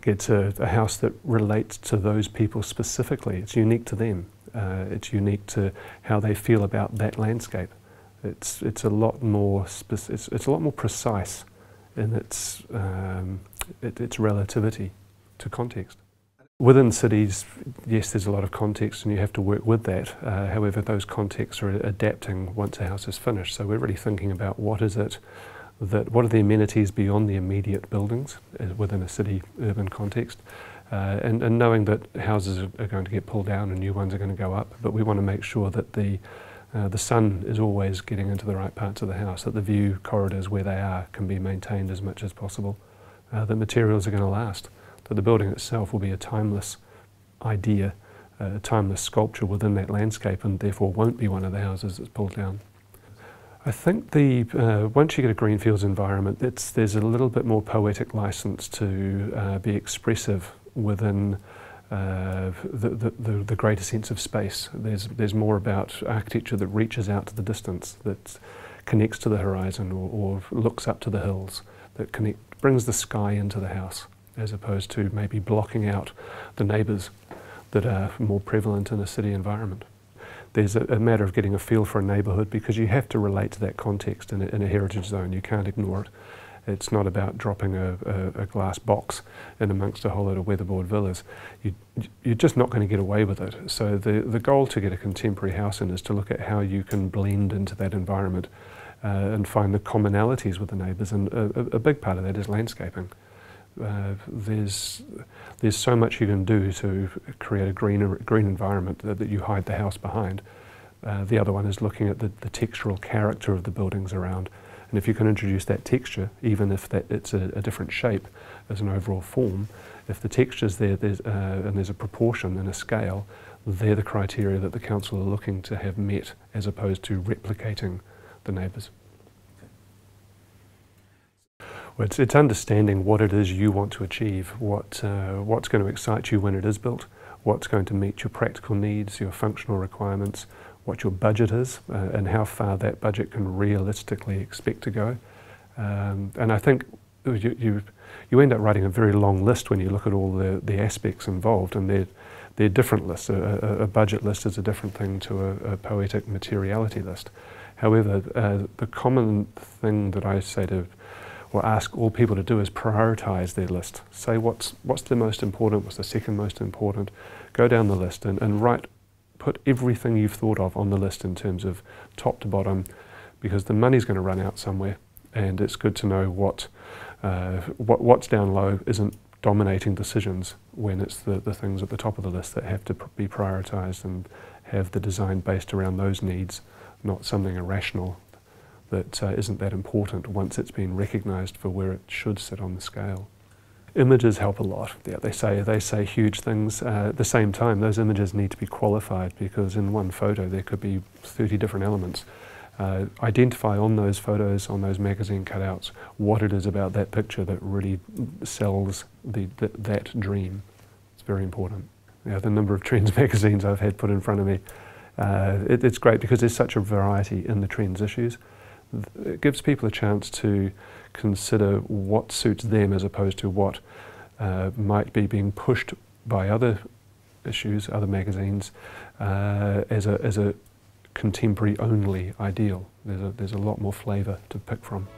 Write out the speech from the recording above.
gets a house that relates to those people specifically. It's unique to them. It's unique to how they feel about that landscape. It's a lot more it's a lot more precise in its relativity to context. Within cities, yes, there's a lot of context and you have to work with that. However, those contexts are adapting once a house is finished. So we're really thinking about what are the amenities beyond the immediate buildings within a city urban context, and knowing that houses are going to get pulled down and new ones are going to go up, but we want to make sure that the sun is always getting into the right parts of the house, that the view corridors where they are can be maintained as much as possible, that materials are going to last, that the building itself will be a timeless idea, a timeless sculpture within that landscape, and therefore won't be one of the houses that's pulled down. I think once you get a greenfields environment, there's a little bit more poetic license to be expressive within the greater sense of space. There's more about architecture that reaches out to the distance, that connects to the horizon or looks up to the hills, that brings the sky into the house, as opposed to maybe blocking out the neighbours that are more prevalent in a city environment. There's a matter of getting a feel for a neighbourhood, because you have to relate to that context in a heritage zone. You can't ignore it. It's not about dropping a glass box in amongst a whole lot of weatherboard villas. You're just not going to get away with it. So the goal to get a contemporary house in is to look at how you can blend into that environment and find the commonalities with the neighbours, and a big part of that is landscaping. There's so much you can do to create a green environment that you hide the house behind. The other one is looking at the textural character of the buildings around, and if you can introduce that texture, even if it's a different shape as an overall form, if the texture's there, and there's a proportion and a scale, they're the criteria that the council are looking to have met, as opposed to replicating the neighbours. Well, it's understanding what it is you want to achieve, what's going to excite you when it is built, what's going to meet your practical needs, your functional requirements, what your budget is, and how far that budget can realistically expect to go. And I think you end up writing a very long list when you look at all the aspects involved, and they're different lists. A budget list is a different thing to a poetic materiality list. However, the common thing that I say to or ask all people to do is prioritise their list. Say what's the most important, what's the second most important. Go down the list and put everything you've thought of on the list in terms of top to bottom, because the money's going to run out somewhere, and it's good to know what's down low isn't dominating decisions when it's the things at the top of the list that have to be prioritised and have the design based around those needs, not something irrational that isn't that important once it's been recognised for where it should sit on the scale. Images help a lot. Yeah, they say huge things. At the same time, those images need to be qualified, because in one photo there could be 30 different elements. Identify on those photos, on those magazine cutouts, what it is about that picture that really sells that dream. It's very important. The number of Trends magazines I've had put in front of me, it's great because there's such a variety in the Trends issues. It gives people a chance to consider what suits them, as opposed to what might be being pushed by other issues, other magazines, as a contemporary only ideal. There's a lot more flavour to pick from.